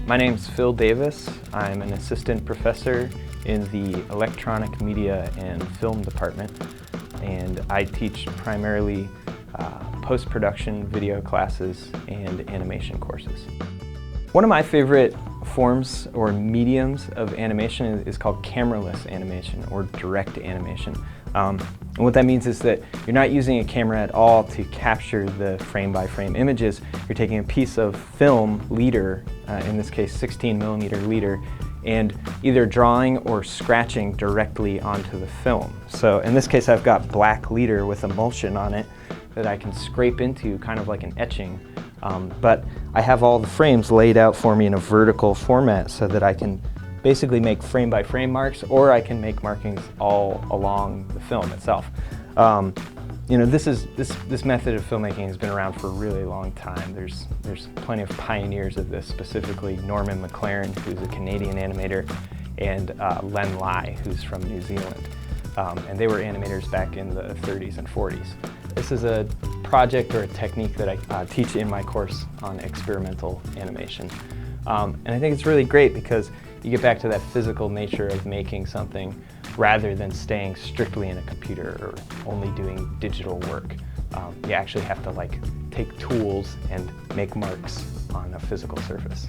My name's Phil Davis. I'm an assistant professor in the electronic media and film department, and I teach primarily post-production video classes and animation courses. One of my favorite forms or mediums of animation is called cameraless animation or direct animation. And what that means is that you're not using a camera at all to capture the frame-by-frame images. You're taking a piece of film leader, in this case 16mm leader, and either drawing or scratching directly onto the film. So in this case I've got black leader with emulsion on it that I can scrape into, kind of like an etching. But I have all the frames laid out for me in a vertical format so that I can basically make frame-by-frame marks, or I can make markings all along the film itself. You know, this method of filmmaking has been around for a really long time. There's plenty of pioneers of this, specifically Norman McLaren, who's a Canadian animator, and Len Lai, who's from New Zealand. And they were animators back in the 30s and 40s. This is a project or a technique that I teach in my course on experimental animation. And I think it's really great because you get back to that physical nature of making something rather than staying strictly in a computer or only doing digital work. You actually have to take tools and make marks on a physical surface.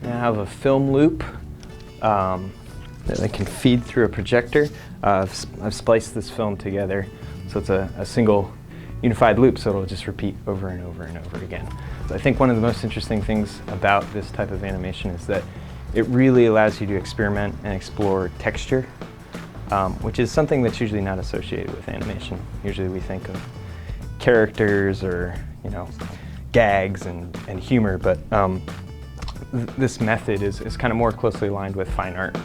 I have a film loop that I can feed through a projector. I've spliced this film together so it's a single unified loop, so it'll just repeat over and over and over again. I think one of the most interesting things about this type of animation is that it really allows you to experiment and explore texture, which is something that's usually not associated with animation. Usually we think of characters or, you know, gags and humor, but this method is kind of more closely aligned with fine art.